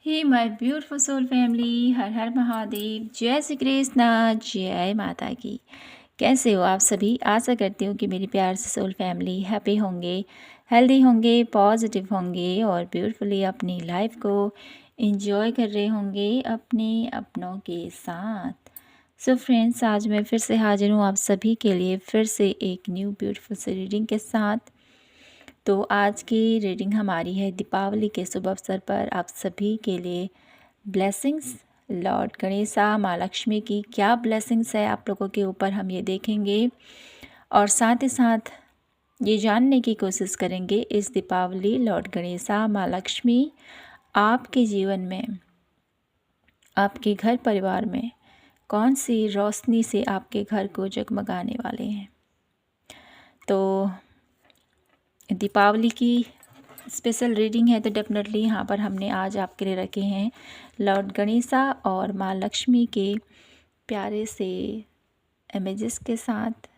Hey my beautiful soul family, Har Har Mahadev, जय श्री कृष्ण, जय माता की। कैसे हो आप सभी? आशा करती हूँ कि मेरी प्यार से सोल फैमिली हैप्पी होंगे, हेल्दी होंगे, पॉजिटिव होंगे और ब्यूटीफुली अपनी लाइफ को एंजॉय कर रहे होंगे अपने अपनों के साथ। सो फ्रेंड्स, आज मैं फिर से हाजिर हूँ आप सभी के लिए फिर से एक न्यू ब्यूटीफुल से रीडिंग के साथ। तो आज की रीडिंग हमारी है दीपावली के शुभ अवसर पर आप सभी के लिए ब्लेसिंग्स। लॉर्ड गणेशा माँ लक्ष्मी की क्या ब्लेसिंग्स है आप लोगों के ऊपर, हम ये देखेंगे और साथ ही साथ ये जानने की कोशिश करेंगे इस दीपावली लॉर्ड गणेशा माँ लक्ष्मी आपके जीवन में, आपके घर परिवार में कौन सी रोशनी से आपके घर को जगमगाने वाले हैं। तो दीपावली की स्पेशल रीडिंग है तो डेफिनेटली यहाँ पर हमने आज आपके लिए रखे हैं लॉर्ड गणेशा और माँ लक्ष्मी के प्यारे से इमेजेस के साथ।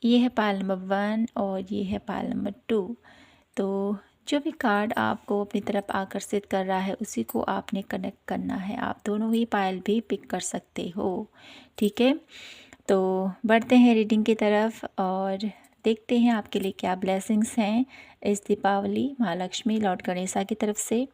ये है पायल नंबर 1 और ये है पायल नंबर 2। तो जो भी कार्ड आपको अपनी तरफ आकर्षित कर रहा है उसी को आपने कनेक्ट करना है। आप दोनों ही पायल भी पिक कर सकते हो, ठीक है। तो बढ़ते हैं रीडिंग की तरफ और देखते हैं आपके लिए क्या ब्लेसिंग्स हैं इस दीपावली माँ लक्ष्मी लॉर्ड गणेशा की तरफ से।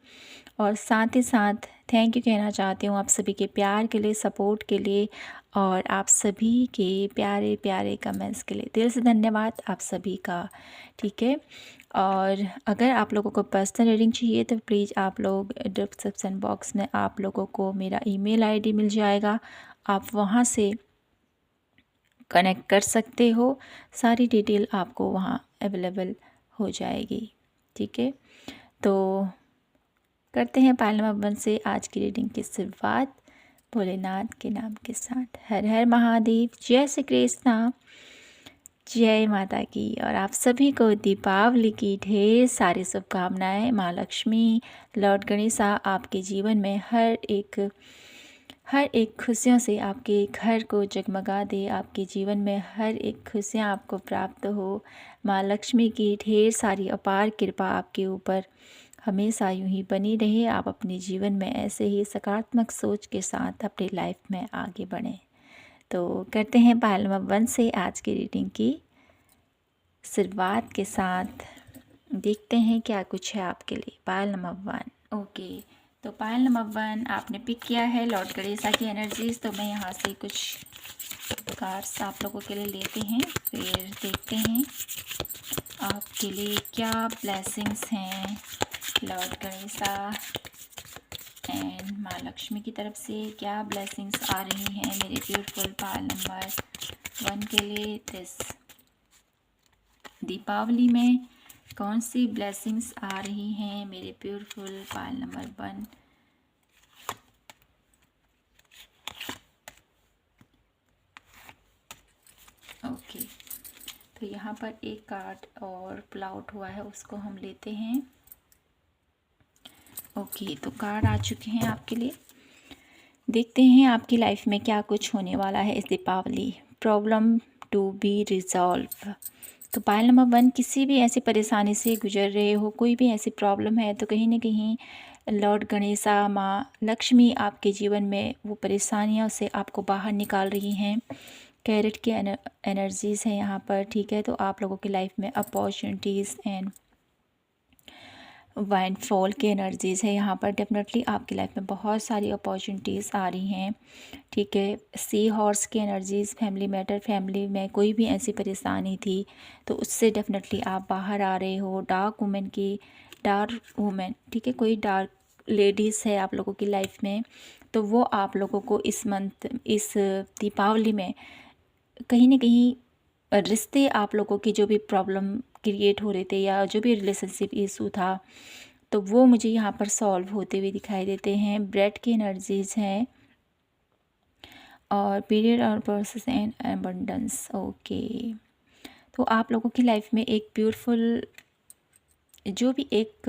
और साथ ही साथ थैंक यू कहना चाहती हूँ आप सभी के प्यार के लिए, सपोर्ट के लिए और आप सभी के प्यारे प्यारे कमेंट्स के लिए दिल से धन्यवाद आप सभी का, ठीक है। और अगर आप लोगों को पर्सनल रीडिंग चाहिए तो प्लीज़ आप लोग डिस्क्रिप्शन बॉक्स में आप लोगों को मेरा ईमेल आईडी मिल जाएगा, आप वहाँ से कनेक्ट कर सकते हो। सारी डिटेल आपको वहाँ अवेलेबल हो जाएगी, ठीक है। तो करते हैं पायल नंबर 1 से आज की रीडिंग की शुरुआत भोलेनाथ के नाम के साथ। हर हर महादेव, जय श्री कृष्णा, जय माता की। और आप सभी को दीपावली की ढेर सारी शुभकामनाएं। माँ लक्ष्मी लॉर्ड गणेशा आपके जीवन में हर एक खुशियों से आपके घर को जगमगा दे, आपके जीवन में हर एक खुशियाँ आपको प्राप्त हो। माँ लक्ष्मी की ढेर सारी अपार कृपा आपके ऊपर हमेशा यूं ही बनी रहे। आप अपने जीवन में ऐसे ही सकारात्मक सोच के साथ अपनी लाइफ में आगे बढ़ें। तो करते हैं पायल नंबर 1 से आज की रीडिंग की शुरुआत के साथ। देखते हैं क्या कुछ है आपके लिए। Pile number 1, okay. तो पायल नंबर 1 आपने पिक किया है लॉर्ड गणेशा की एनर्जीज। तो मैं यहाँ से कुछ कार्ड्स आप लोगों के लिए लेते हैं, फिर देखते हैं आपके लिए क्या ब्लेसिंग्स हैं लॉर्ड गणेशा एंड माँ लक्ष्मी की तरफ से। क्या ब्लेसिंग्स आ रही हैं मेरे ब्यूटीफुल पायल नंबर 1 के लिए दिस दीपावली में। कौन सी ब्लेसिंग्स आ रही हैं मेरे ब्यूटीफुल पायल नंबर 1। ओके, तो यहाँ पर एक कार्ड और पुल आउट हुआ है, उसको हम लेते हैं। ओके, तो कार्ड आ चुके हैं आपके लिए। देखते हैं आपकी लाइफ में क्या कुछ होने वाला है इस Deepawali. Problem to be resolve. तो पायल नंबर 1, किसी भी ऐसी परेशानी से गुजर रहे हो, कोई भी ऐसी प्रॉब्लम है तो कहीं ना कहीं लॉर्ड गणेशा माँ लक्ष्मी आपके जीवन में वो परेशानियों से आपको बाहर निकाल रही हैं। कैरेट की एनर्जीज़ हैं यहाँ पर, ठीक है। तो आप लोगों की लाइफ में अपॉर्चुनिटीज़ एंड वाइंड फॉल की एनर्जीज़ है यहाँ पर। डेफिनेटली आपकी लाइफ में बहुत सारी अपॉर्चुनिटीज़ आ रही हैं, ठीक है। सी हॉर्स की एनर्जीज़, फैमिली मैटर, फैमिली में कोई भी ऐसी परेशानी थी तो उससे डेफिनेटली आप बाहर आ रहे हो। डार्क वुमेन, ठीक है, कोई डार्क लेडीज़ है आप लोगों की लाइफ में, तो वो आप लोगों को इस मंथ, इस दीपावली में कहीं ना कहीं रिश्ते, आप लोगों की जो भी प्रॉब्लम क्रिएट हो रहे थे या जो भी रिलेशनशिप इशू था तो वो मुझे यहाँ पर सॉल्व होते हुए दिखाई देते हैं। ब्रेड की एनर्जीज़ हैं और पीरियड और प्रोसेस एंड एबंडेंस, ओके। तो आप लोगों की लाइफ में एक ब्यूटीफुल जो भी एक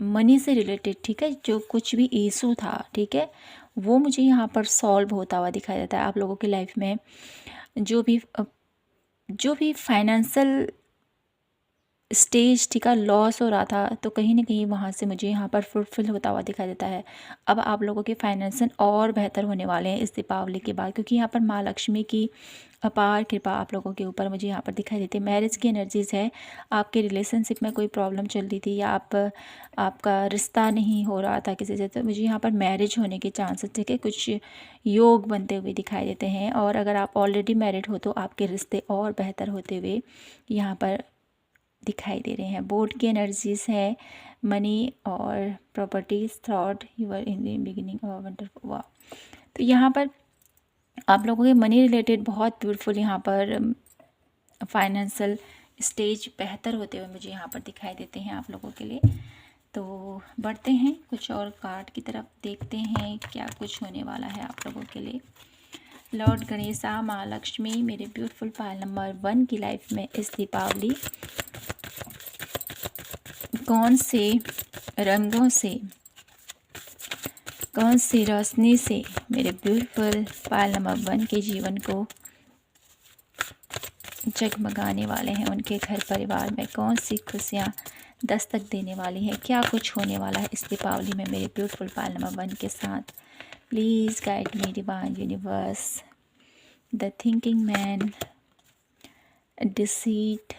मनी से रिलेटेड, ठीक है, जो कुछ भी इशू था, ठीक है, वो मुझे यहाँ पर सॉल्व होता हुआ दिखाई देता है। आप लोगों की लाइफ में जो भी फाइनेंशियल स्टेज ठीक है लॉस हो रहा था, तो कहीं ना कहीं वहाँ से मुझे यहाँ पर फुलफिल होता हुआ दिखाई देता है। अब आप लोगों के फाइनेंशियल और बेहतर होने वाले हैं इस दीपावली के बाद, क्योंकि यहाँ पर माँ लक्ष्मी की अपार कृपा आप लोगों के ऊपर मुझे यहाँ पर दिखाई देती है। मैरिज की एनर्जीज़ है, आपके रिलेशनशिप में कोई प्रॉब्लम चल रही थी या आपका रिश्ता नहीं हो रहा था किसी से, तो मुझे यहाँ पर मैरिज होने के चांसेस थे कि कुछ योग बनते हुए दिखाई देते हैं। और अगर आप ऑलरेडी मैरिड हो तो आपके रिश्ते और बेहतर होते हुए यहाँ पर दिखाई दे रहे हैं। बोर्ड की एनर्जीज है, मनी और properties thought you're in the beginning of wonderful. वाह, तो यहाँ पर आप लोगों के मनी रिलेटेड बहुत ब्यूटीफुल यहाँ पर फाइनेंशियल स्टेज बेहतर होते हुए मुझे यहाँ पर दिखाई देते हैं आप लोगों के लिए। तो बढ़ते हैं कुछ और कार्ड की तरफ, देखते हैं क्या कुछ होने वाला है आप लोगों के लिए। लॉर्ड गणेशा, माँ लक्ष्मी, मेरे ब्यूटीफुल पायल नंबर 1 की लाइफ में इस दीपावली कौन से रंगों से, कौन सी रोशनी से मेरे ब्यूटीफुल पायल नंबर 1 के जीवन को जगमगाने वाले हैं। उनके घर परिवार में कौन सी खुशियाँ दस्तक देने वाली है, क्या कुछ होने वाला है इस दीपावली में मेरे ब्यूटीफुल पायल नंबर 1 के साथ। Please guide me divine universe. The thinking man, deceit,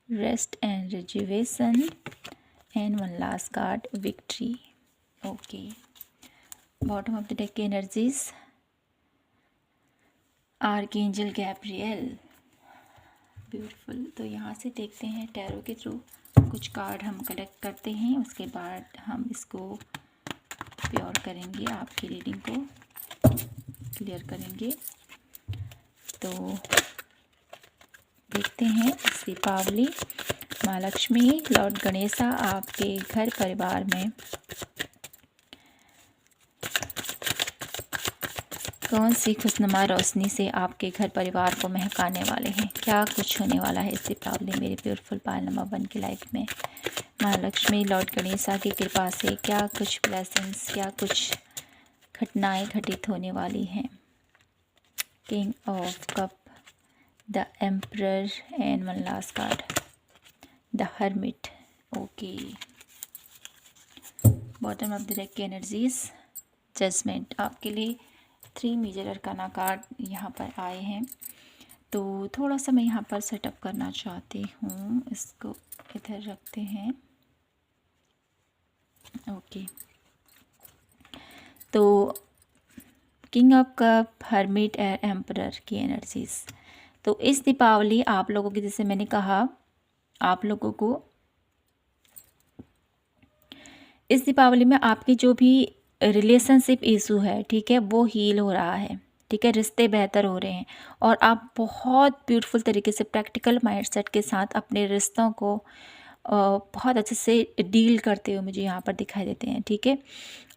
rest and rejuvenation, and one last card victory. Okay, bottom of the deck की एनर्जीज, आर्कएंजल गैब्रियल, ब्यूटीफुल। तो यहाँ से देखते हैं टैरो के थ्रू कुछ कार्ड हम कलेक्ट करते हैं, उसके बाद हम इसको प्योर करेंगे, आपकी रीडिंग को क्लियर करेंगे। तो देखते हैं इस दीपावली माँ लक्ष्मी, लॉर्ड गणेशा आपके घर परिवार में कौन सी खुशनुमा रोशनी से आपके घर परिवार को महकाने वाले हैं, क्या कुछ होने वाला है इस दीपावली मेरे ब्यूटीफुल पायल नंबर 1 की लाइफ में। माँ लक्ष्मी, लॉर्ड गणेशा की कृपा से क्या कुछ ब्लेसिंग्स, क्या कुछ घटनाएं घटित होने वाली हैं। King of cup, the emperor, and one last card the hermit. Okay, bottom of the deck की एनर्जीज, जजमेंट। आपके लिए 3 मेजर अरकाना कार्ड यहाँ पर आए हैं, तो थोड़ा सा मैं यहाँ पर सेटअप करना चाहती हूँ, इसको इधर रखते हैं। ओके, तो king of cup, hermit and emperor की एनर्जीज। तो इस दीपावली आप लोगों की, जैसे मैंने कहा, आप लोगों को इस दीपावली में आपकी जो भी रिलेशनशिप इशू है, ठीक है, वो हील हो रहा है, ठीक है, रिश्ते बेहतर हो रहे हैं और आप बहुत ब्यूटीफुल तरीके से प्रैक्टिकल माइंडसेट के साथ अपने रिश्तों को बहुत अच्छे से डील करते हुए मुझे यहाँ पर दिखाई देते हैं, ठीक है।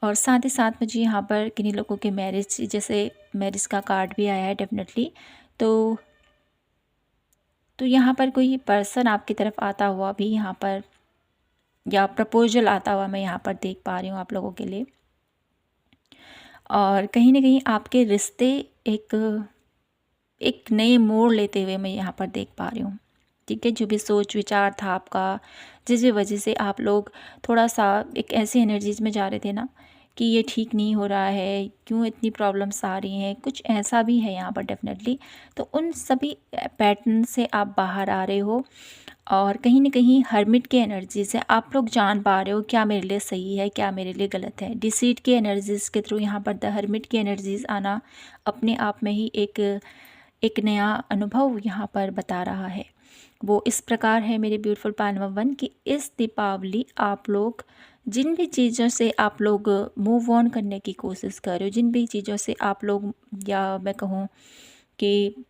और साथ ही साथ मुझे यहाँ पर किन्हीं लोगों के मैरिज, जैसे मैरिज का कार्ड भी आया है डेफिनेटली। तो यहाँ पर कोई पर्सन आपकी तरफ आता हुआ भी यहाँ पर, या प्रपोजल आता हुआ मैं यहाँ पर देख पा रही हूँ आप लोगों के लिए। और कहीं ना कहीं आपके रिश्ते एक नए मोड़ लेते हुए मैं यहाँ पर देख पा रही हूँ, ठीक है। जो भी सोच विचार था आपका, जिस भी वजह से आप लोग थोड़ा सा एक ऐसी एनर्जीज में जा रहे थे ना कि ये ठीक नहीं हो रहा है, क्यों इतनी प्रॉब्लम्स आ रही हैं, कुछ ऐसा भी है यहाँ पर डेफिनेटली। तो उन सभी पैटर्न से आप बाहर आ रहे हो और कहीं ना कहीं हर्मिट की एनर्जी से आप लोग जान पा रहे हो क्या मेरे लिए सही है, क्या मेरे लिए गलत है। डिसीट की एनर्जीज़ के थ्रू यहाँ पर द हर्मिट की एनर्जीज़ आना अपने आप में ही एक नया अनुभव यहाँ पर बता रहा है। वो इस प्रकार है मेरे ब्यूटीफुल पायल नंबर 1 कि इस दीपावली आप लोग जिन भी चीज़ों से आप लोग मूव ऑन करने की कोशिश कर रहे हो, जिन भी चीज़ों से आप लोग, या मैं कहूँ कि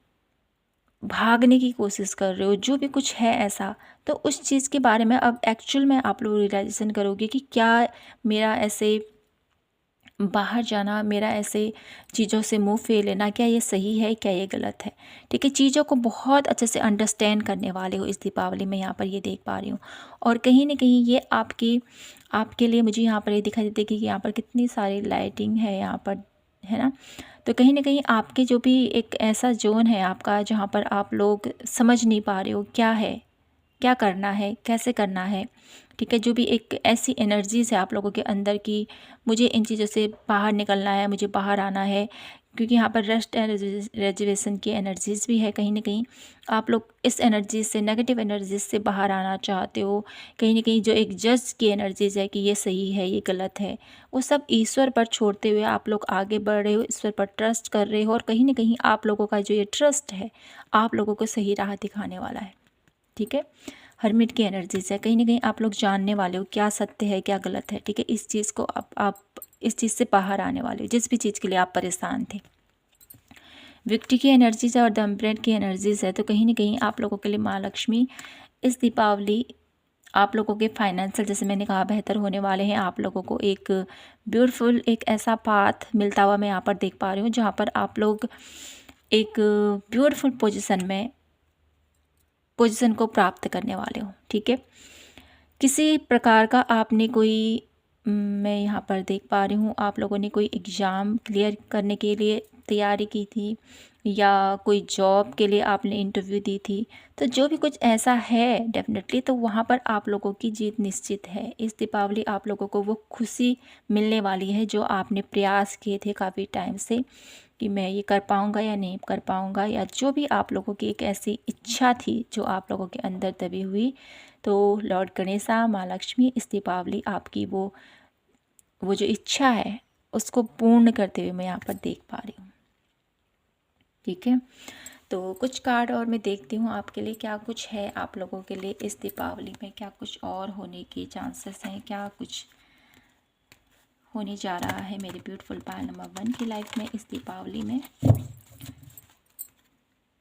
भागने की कोशिश कर रहे हो, जो भी कुछ है ऐसा, तो उस चीज़ के बारे में अब एक्चुअल में आप लोग रियलाइजेशन करोगे कि क्या मेरा ऐसे बाहर जाना, मेरा ऐसे चीज़ों से मुंह फेर लेना, क्या ये सही है, क्या ये गलत है, ठीक है। चीज़ों को बहुत अच्छे से अंडरस्टैंड करने वाले हो इस दीपावली में, यहाँ पर ये देख पा रही हूँ। और कहीं ना कहीं ये आपके लिए मुझे यहाँ पर ये दिखाई देती है कि यहाँ पर कितनी सारी लाइटिंग है, यहाँ पर है ना। तो कहीं ना कहीं आपके जो भी एक ऐसा जोन है आपका जहाँ पर आप लोग समझ नहीं पा रहे हो क्या है, क्या करना है, कैसे करना है, ठीक है। जो भी एक ऐसी एनर्जीज़ है आप लोगों के अंदर की मुझे इन चीज़ों से बाहर निकलना है, मुझे बाहर आना है, क्योंकि यहाँ पर रेस्ट एंड रेजुवेशन की एनर्जीज़ भी है। कहीं ना कहीं आप लोग इस एनर्जी से, नेगेटिव एनर्जीज से बाहर आना चाहते हो। कहीं ना कहीं जो एक जज की एनर्जीज़ है कि ये सही है, ये गलत है, वो सब ईश्वर पर छोड़ते हुए आप लोग आगे बढ़ रहे हो, ईश्वर पर ट्रस्ट कर रहे हो। और कहीं ना कहीं आप लोगों का जो ये ट्रस्ट है आप लोगों को सही राह दिखाने वाला है, ठीक है। हर्मिट की एनर्जीज है, कहीं ना कहीं आप लोग जानने वाले हो क्या सत्य है क्या गलत है, ठीक है। इस चीज़ को आप इस चीज़ से बाहर आने वाले हो जिस भी चीज़ के लिए आप परेशान थे। विक्ट्री की एनर्जीज है और दम्ब्रेड की एनर्जीज है। तो कहीं ना कहीं आप लोगों के लिए माँ लक्ष्मी इस दीपावली आप लोगों के फाइनेंशियल, जैसे मैंने कहा, बेहतर होने वाले हैं। आप लोगों को एक ब्यूटीफुल एक ऐसा पाथ मिलता हुआ मैं यहाँ पर देख पा रही हूँ जहाँ पर आप लोग एक ब्यूटीफुल पोजीशन को प्राप्त करने वाले हो, ठीक है। किसी प्रकार का आपने कोई मैं यहाँ पर देख पा रही हूँ आप लोगों ने कोई एग्ज़ाम क्लियर करने के लिए तैयारी की थी या कोई जॉब के लिए आपने इंटरव्यू दी थी। तो जो भी कुछ ऐसा है डेफिनेटली तो वहाँ पर आप लोगों की जीत निश्चित है। इस दीपावली आप लोगों को वो खुशी मिलने वाली है जो आपने प्रयास किए थे काफ़ी टाइम से कि मैं ये कर पाऊँगा या नहीं कर पाऊँगा, या जो भी आप लोगों की एक ऐसी इच्छा थी जो आप लोगों के अंदर दबी हुई। तो लॉर्ड गणेशा, माँ लक्ष्मी इस दीपावली आपकी वो जो इच्छा है उसको पूर्ण करते हुए मैं यहाँ पर देख पा रही हूँ, ठीक है। तो कुछ कार्ड और मैं देखती हूँ आपके लिए क्या कुछ है आप लोगों के लिए इस दीपावली में, क्या कुछ और होने के चांसेस हैं, क्या कुछ होने जा रहा है मेरे ब्यूटीफुल पायल नंबर 1 की लाइफ में इस दीपावली में।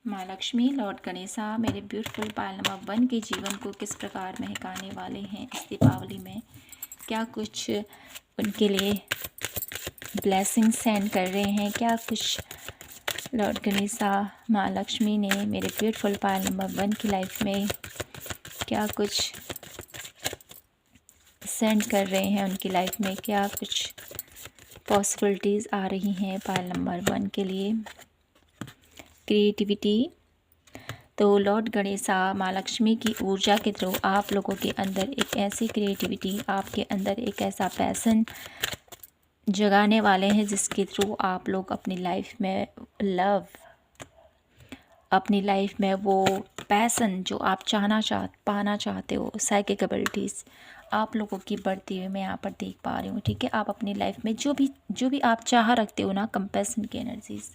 माँ लक्ष्मी, लॉर्ड गणेशा मेरे ब्यूटीफुल पायल नंबर 1 के जीवन को किस प्रकार महकाने वाले हैं इस दीपावली में, क्या कुछ उनके लिए ब्लेसिंग सेंड कर रहे हैं, क्या कुछ लॉर्ड गणेशा माँ लक्ष्मी ने मेरे ब्यूटीफुल पायल नंबर 1 की लाइफ में क्या कुछ सेंड कर रहे हैं उनकी लाइफ में, क्या कुछ पॉसिबिलिटीज़ आ रही हैं पायल नंबर 1 के लिए। क्रिएटिविटी, तो लॉर्ड गणेशा माँ लक्ष्मी की ऊर्जा के थ्रू आप लोगों के अंदर एक ऐसी क्रिएटिविटी, आपके अंदर एक ऐसा पैसन जगाने वाले हैं जिसके थ्रू आप लोग अपनी लाइफ में लव, अपनी लाइफ में वो पैसन जो आप पाना चाहते हो, साइकिक एबिलिटीज़ आप लोगों की बढ़ती हुई मैं यहाँ पर देख पा रही हूँ, ठीक है। आप अपनी लाइफ में जो भी आप चाह रखते हो ना, कंपैशन की एनर्जीज़,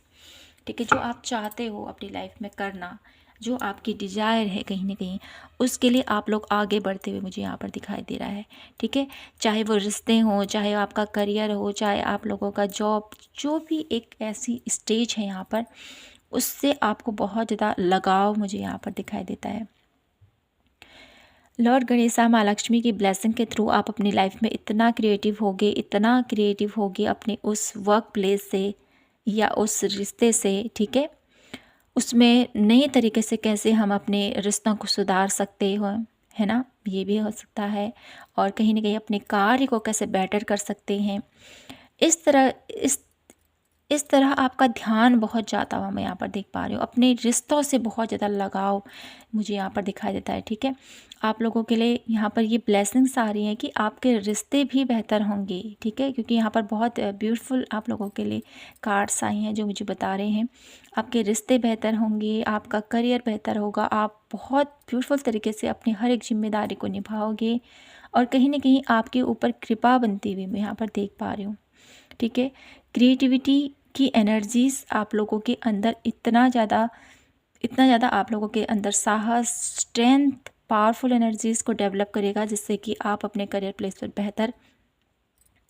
ठीक है, जो आप चाहते हो अपनी लाइफ में करना, जो आपकी डिज़ायर है कहीं ना कहीं उसके लिए आप लोग आगे बढ़ते हुए मुझे यहाँ पर दिखाई दे रहा है, ठीक है। चाहे वो रिश्ते हों, चाहे आपका करियर हो, चाहे आप लोगों का जॉब, जो भी एक ऐसी स्टेज है यहाँ पर उससे आपको बहुत ज़्यादा लगाव मुझे यहाँ पर दिखाई देता है। लॉर्ड गणेशा माँ लक्ष्मी की ब्लेसिंग के थ्रू आप अपनी लाइफ में इतना क्रिएटिव होगे अपने उस वर्क प्लेस से या उस रिश्ते से, ठीक है। उसमें नए तरीके से कैसे हम अपने रिश्तों को सुधार सकते हो, है ना, ये भी हो सकता है। और कहीं ना कहीं अपने कार्य को कैसे बेटर कर सकते हैं, इस तरह इस तरह आपका ध्यान बहुत ज़्यादा हुआ मैं यहाँ पर देख पा रही हूँ। अपने रिश्तों से बहुत ज़्यादा लगाव मुझे यहाँ पर दिखाई देता है, ठीक है। आप लोगों के लिए यहाँ पर ये ब्लेसिंग्स आ रही हैं कि आपके रिश्ते भी बेहतर होंगे, ठीक है, क्योंकि यहाँ पर बहुत ब्यूटीफुल आप लोगों के लिए कार्ड्स आई हैं जो मुझे बता रहे हैं आपके रिश्ते बेहतर होंगे, आपका करियर बेहतर होगा, आप बहुत ब्यूटीफुल तरीके से अपनी हर एक जिम्मेदारी को निभाओगे और कहीं ना कहीं आपके ऊपर कृपा बनती हुई मैं यहाँ पर देख पा रही हूँ, ठीक है। क्रिएटिविटी की एनर्जीज़ आप लोगों के अंदर इतना ज़्यादा आप लोगों के अंदर साहस, स्ट्रेंथ, पावरफुल एनर्जीज़ को डेवलप करेगा जिससे कि आप अपने करियर प्लेस पर बेहतर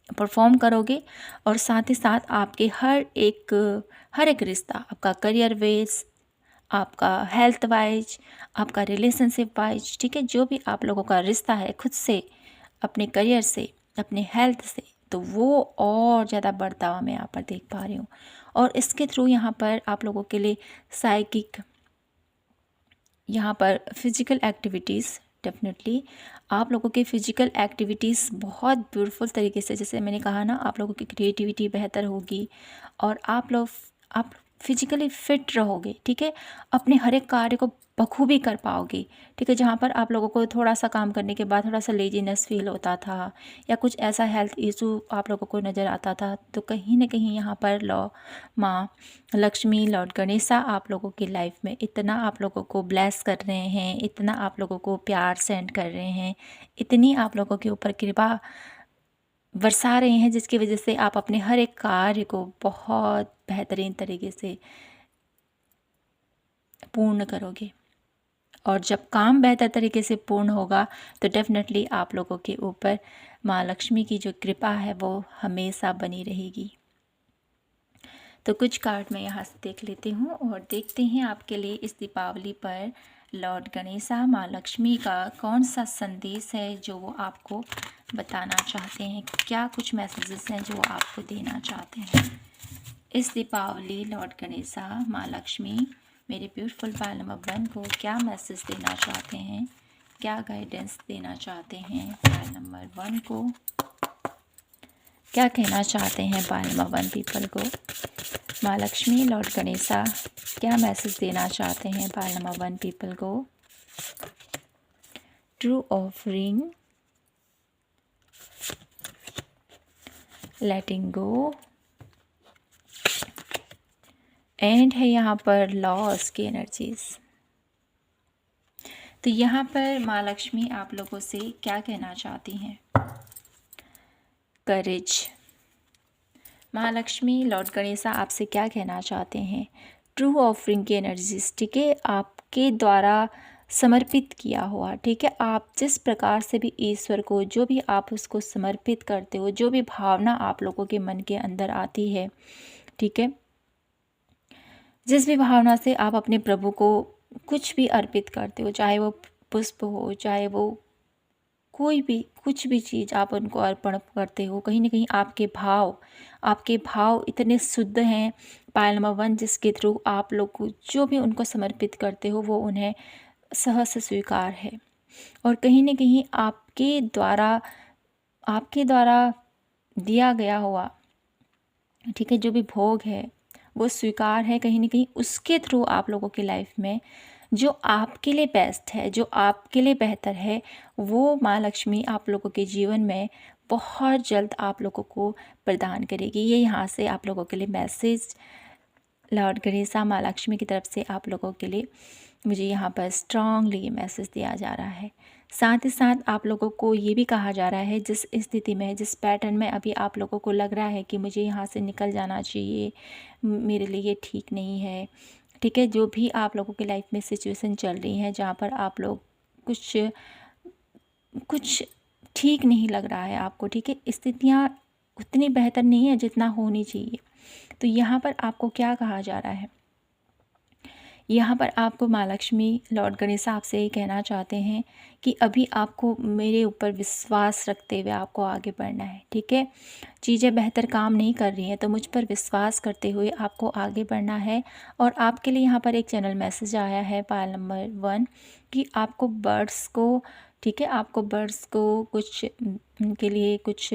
परफॉर्म करोगे। और साथ ही साथ आपके हर एक रिश्ता, आपका करियर वेज, आपका हेल्थ वाइज, आपका रिलेशनशिप वाइज, ठीक है, जो भी आप लोगों का रिश्ता है खुद से, अपने करियर से, अपने हेल्थ से, तो वो और ज़्यादा बढ़ता हुआ मैं यहाँ पर देख पा रही हूँ। और इसके थ्रू यहाँ पर आप लोगों के लिए साइकिक, यहाँ पर फिजिकल एक्टिविटीज़, डेफिनेटली आप लोगों की फ़िज़िकल एक्टिविटीज़ बहुत ब्यूटीफुल तरीके से, जैसे मैंने कहा ना, आप लोगों की क्रिएटिविटी बेहतर होगी और आप फिजिकली फिट रहोगे, ठीक है। अपने हर एक कार्य को बखूबी कर पाओगे, ठीक है। जहाँ पर आप लोगों को थोड़ा सा काम करने के बाद थोड़ा सा लेजीनेस फील होता था या कुछ ऐसा हेल्थ इशू आप लोगों को नज़र आता था, तो कहीं ना कहीं यहाँ पर माँ लक्ष्मी, लॉर्ड गणेशा आप लोगों की लाइफ में इतना आप लोगों को ब्लेस कर रहे हैं, इतना आप लोगों को प्यार सेंड कर रहे हैं, इतनी आप लोगों के ऊपर कृपा बरसा रहे हैं, जिसकी वजह से आप अपने हर एक कार्य को बहुत बेहतरीन तरीके से पूर्ण करोगे। और जब काम बेहतर तरीके से पूर्ण होगा तो डेफिनेटली आप लोगों के ऊपर माँ लक्ष्मी की जो कृपा है वो हमेशा बनी रहेगी। तो कुछ कार्ड मैं यहाँ से देख लेती हूँ और देखते हैं आपके लिए इस दीपावली पर लॉर्ड गणेशा माँ लक्ष्मी का कौन सा संदेश है जो वो आपको बताना चाहते हैं। क्या कुछ मैसेजेस हैं जो आपको देना चाहते हैं इस दीपावली। लॉर्ड गणेशा माँ लक्ष्मी मेरे ब्यूटीफुल पायल नंबर 1 को क्या मैसेज देना चाहते हैं, क्या गाइडेंस देना चाहते हैं पायल नंबर 1 को, क्या कहना चाहते हैं पायल नंबर 1 पीपल को। माँ लक्ष्मी, लॉर्ड गणेशा क्या मैसेज देना चाहते हैं पायल नंबर 1 पीपल को। True offering, letting go, and है यहाँ पर लॉस की एनर्जीज। तो यहाँ पर माँ लक्ष्मी आप लोगों से क्या कहना चाहती हैं। करेज, माँ लक्ष्मी लॉर्ड गणेशा आपसे क्या कहना चाहते हैं। ट्रू ऑफरिंग की एनर्जीज, ठीक है, आपके द्वारा समर्पित किया हुआ, ठीक है। आप जिस प्रकार से भी ईश्वर को जो भी आप उसको समर्पित करते हो, जो भी भावना आप लोगों के मन के अंदर आती है, ठीक है, जिस भी भावना से आप अपने प्रभु को कुछ भी अर्पित करते हो, चाहे वो पुष्प हो, चाहे वो कोई भी कुछ भी चीज़ आप उनको अर्पण करते हो, कहीं ना कहीं आपके भाव इतने शुद्ध हैं पायल नंबर 1, जिसके थ्रू आप लोग को जो भी उनको समर्पित करते हो वो उन्हें सहर्ष स्वीकार है। और कहीं ना कहीं आपके द्वारा दिया गया हुआ, ठीक है, जो भी भोग है वो स्वीकार है। कहीं ना कहीं उसके थ्रू आप लोगों की लाइफ में जो आपके लिए बेस्ट है, जो आपके लिए बेहतर है, वो माँ लक्ष्मी आप लोगों के जीवन में बहुत जल्द आप लोगों को प्रदान करेगी। ये यहाँ से आप लोगों के लिए मैसेज लॉर्ड गणेशा माँ लक्ष्मी की तरफ से आप लोगों के लिए मुझे यहाँ पर स्ट्रांगली ये मैसेज दिया जा रहा है। साथ ही साथ आप लोगों को ये भी कहा जा रहा है, जिस स्थिति में, जिस पैटर्न में अभी आप लोगों को लग रहा है कि मुझे यहाँ से निकल जाना चाहिए, मेरे लिए ये ठीक नहीं है, ठीक है, जो भी आप लोगों की लाइफ में सिचुएशन चल रही है जहाँ पर आप लोग कुछ ठीक नहीं लग रहा है आपको, ठीक है, स्थितियाँ उतनी बेहतर नहीं है जितना होनी चाहिए। तो यहाँ पर आपको क्या कहा जा रहा है, यहाँ पर आपको माँ लक्ष्मी लॉर्ड गणेशा आपसे ये कहना चाहते हैं कि अभी आपको मेरे ऊपर विश्वास रखते हुए आपको आगे बढ़ना है, ठीक है। चीज़ें बेहतर काम नहीं कर रही हैं तो मुझ पर विश्वास करते हुए आपको आगे बढ़ना है। और आपके लिए यहाँ पर एक चैनल मैसेज आया है पायल नंबर 1 कि आपको बर्ड्स को, ठीक है, आपको बर्ड्स को कुछ उनके लिए कुछ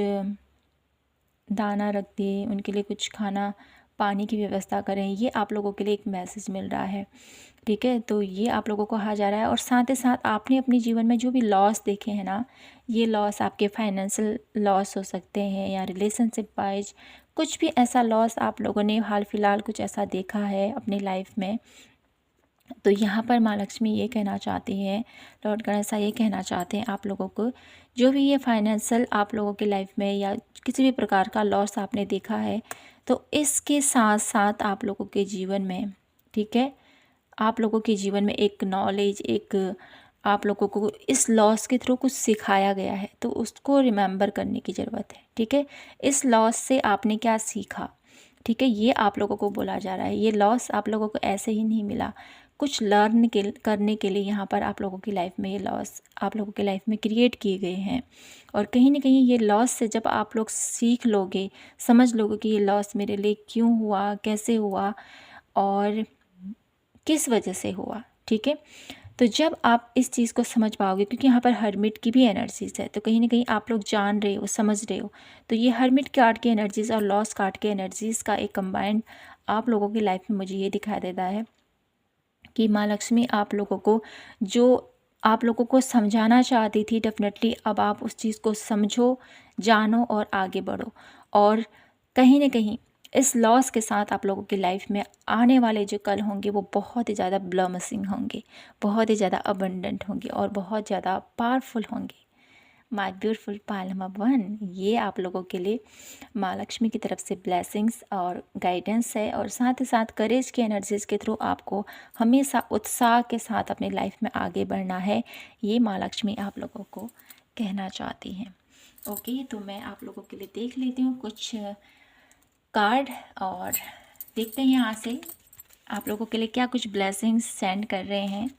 दाना रख दिए, उनके लिए कुछ खाना पानी की व्यवस्था करें। ये आप लोगों के लिए एक मैसेज मिल रहा है, ठीक है। तो ये आप लोगों को कहा जा रहा है। और साथ ही साथ आपने अपने जीवन में जो भी लॉस देखे हैं ना, ये लॉस आपके फाइनेंशियल लॉस हो सकते हैं या रिलेशनशिप वाइज कुछ भी ऐसा लॉस आप लोगों ने हाल फिलहाल कुछ ऐसा देखा है अपनी लाइफ में, तो यहाँ पर माँ लक्ष्मी ये कहना चाहती हैं, लॉर्ड गणेशा ये कहना चाहते हैं आप लोगों को, जो भी ये फाइनेंशियल आप लोगों की लाइफ में या किसी भी प्रकार का लॉस आपने देखा है, तो इसके साथ साथ आप लोगों के जीवन में, ठीक है, आप लोगों के जीवन में एक नॉलेज, एक आप लोगों को इस लॉस के थ्रू कुछ सिखाया गया है, तो उसको रिमेंबर करने की ज़रूरत है, ठीक है। इस लॉस से आपने क्या सीखा, ठीक है, ये आप लोगों को बोला जा रहा है। ये लॉस आप लोगों को ऐसे ही नहीं मिला, कुछ लर्न करने के लिए यहाँ पर आप लोगों की लाइफ में ये लॉस आप लोगों की लाइफ में क्रिएट किए गए हैं। और कहीं ना कहीं ये लॉस से जब आप लोग सीख लोगे, समझ लोगे कि ये लॉस मेरे लिए क्यों हुआ, कैसे हुआ और किस वजह से हुआ, ठीक है, तो जब आप इस चीज़ को समझ पाओगे, क्योंकि यहाँ पर हर्मिट की भी एनर्जीज़ है, तो कहीं ना कहीं आप लोग जान रहे हो, समझ रहे हो, तो ये हर्मिट कार्ड की एनर्जीज़ और लॉस कार्ड की एनर्जीज़ का एक कंबाइंड आप लोगों की लाइफ में मुझे ये दिखाई देता है कि माँ लक्ष्मी आप लोगों को जो आप लोगों को समझाना चाहती थी, डेफिनेटली अब आप उस चीज़ को समझो, जानो और आगे बढ़ो। और कहीं न कहीं इस लॉस के साथ आप लोगों की लाइफ में आने वाले जो कल होंगे वो बहुत ही ज़्यादा ब्लॉमिसिंग होंगे, बहुत ही ज़्यादा अबंडेंट होंगे और बहुत ज़्यादा पावरफुल होंगे। माय ब्यूटीफुल पायल नंबर 1, ये आप लोगों के लिए माँ लक्ष्मी की तरफ से ब्लेसिंग्स और गाइडेंस है, और साथ ही साथ करेज की एनर्जीज़ के थ्रू आपको हमेशा उत्साह के साथ अपनी लाइफ में आगे बढ़ना है, ये माँ लक्ष्मी आप लोगों को कहना चाहती हैं। ओके, तो मैं आप लोगों के लिए देख लेती हूँ कुछ कार्ड और देखते हैं यहाँ से आप लोगों के लिए क्या कुछ ब्लेसिंग्स सेंड कर रहे हैं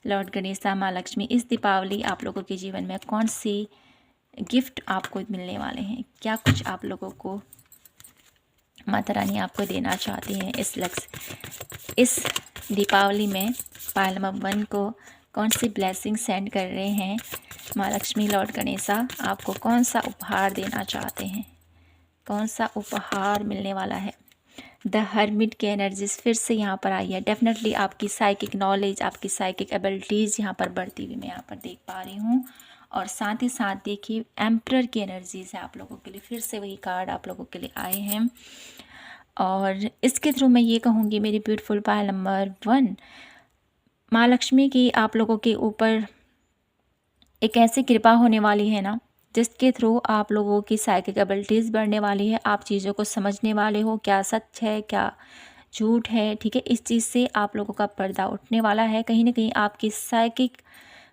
लॉर्ड गणेशा माँ लक्ष्मी। इस दीपावली आप लोगों के जीवन में कौन सी गिफ्ट आपको मिलने वाले हैं, क्या कुछ आप लोगों को माता रानी आपको देना चाहती हैं इस दीपावली में। पायल नंबर 1 को कौन सी ब्लेसिंग सेंड कर रहे हैं माँ लक्ष्मी, लॉर्ड गणेशा आपको कौन सा उपहार देना चाहते हैं, कौन सा उपहार मिलने वाला है। द हर्मिट की एनर्जीज फिर से यहाँ पर आई है। डेफिनेटली आपकी साइकिक नॉलेज, आपकी साइकिक एबिलिटीज़ यहाँ पर बढ़ती हुई मैं यहाँ पर देख पा रही हूँ। और साथ ही साथ देखिए एम्परर की एनर्जीज है आप लोगों के लिए, फिर से वही कार्ड आप लोगों के लिए आए हैं। और इसके थ्रू मैं ये कहूँगी मेरी ब्यूटीफुल पायल नंबर 1, माँ लक्ष्मी की आप लोगों के ऊपर एक ऐसी कृपा होने वाली है ना, जिसके थ्रू आप लोगों की साइकिक एबिलिटीज़ बढ़ने वाली है। आप चीज़ों को समझने वाले हो, क्या सच है क्या झूठ है, ठीक है। इस चीज़ से आप लोगों का पर्दा उठने वाला है। कहीं ना कहीं आपकी साइकिक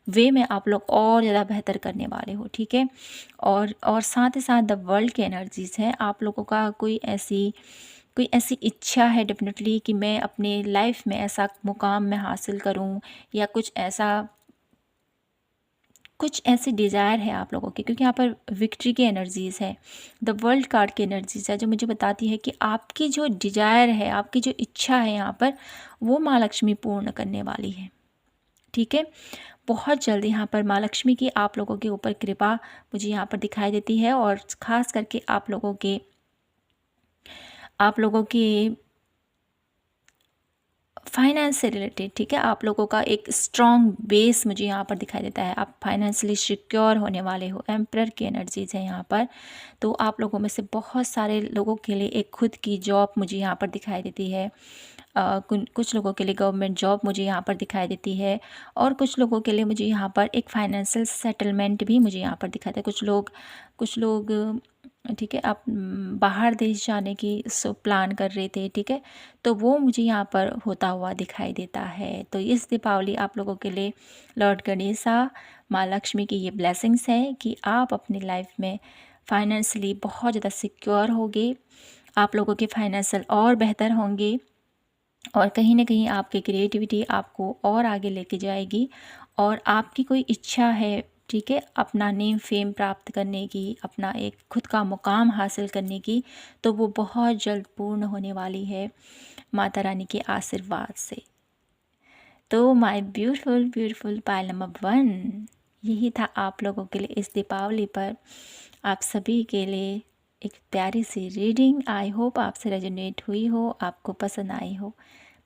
वे में आप लोग और ज़्यादा बेहतर करने वाले हो, ठीक है। और साथ ही साथ द वर्ल्ड की एनर्जीज़ है आप लोगों का कोई ऐसी इच्छा है डेफिनेटली कि मैं अपने लाइफ में ऐसा मुकाम मैं हासिल करूं, या कुछ ऐसी डिज़ायर है आप लोगों की, क्योंकि यहाँ पर विक्ट्री की एनर्जीज़ है, द वर्ल्ड कार्ड की एनर्जीज़ है, जो मुझे बताती है कि आपकी जो डिज़ायर है, आपकी जो इच्छा है यहाँ पर, वो माँ लक्ष्मी पूर्ण करने वाली है, ठीक है। बहुत जल्दी यहाँ पर माँ लक्ष्मी की आप लोगों के ऊपर कृपा मुझे यहाँ पर दिखाई देती है। और ख़ास करके आप लोगों के फाइनेंस से रिलेटेड, ठीक है, आप लोगों का एक स्ट्रॉन्ग बेस मुझे यहाँ पर दिखाई देता है। आप फाइनेंशियली सिक्योर होने वाले हो। एम्परर की एनर्जीज़ है यहाँ पर। तो आप लोगों में से बहुत सारे लोगों के लिए एक खुद की जॉब मुझे यहाँ पर दिखाई देती है। कुछ लोगों के लिए गवर्नमेंट जॉब मुझे यहाँ पर दिखाई देती है, और कुछ लोगों के लिए मुझे यहाँ पर एक फाइनेंशियल सेटलमेंट भी मुझे यहाँ पर दिखाता है। कुछ लोग ठीक है, आप बाहर देश जाने की प्लान कर रहे थे, ठीक है, तो वो मुझे यहाँ पर होता हुआ दिखाई देता है। तो इस दीपावली आप लोगों के लिए लॉर्ड गणेशा माँ लक्ष्मी की ये ब्लेसिंग्स है कि आप अपनी लाइफ में फाइनेंशियली बहुत ज़्यादा सिक्योर होगे, आप लोगों के फाइनेंशियल और बेहतर होंगे, और कहीं ना कहीं आपकी क्रिएटिविटी आपको और आगे लेके जाएगी। और आपकी कोई इच्छा है, ठीक है, अपना नेम फेम प्राप्त करने की, अपना एक खुद का मुकाम हासिल करने की, तो वो बहुत जल्द पूर्ण होने वाली है माता रानी के आशीर्वाद से। तो my beautiful beautiful Payal number 1, यही था आप लोगों के लिए इस दीपावली पर आप सभी के लिए एक प्यारी सी रीडिंग। आई होप आपसे रेजोनेट हुई हो, आपको पसंद आई हो।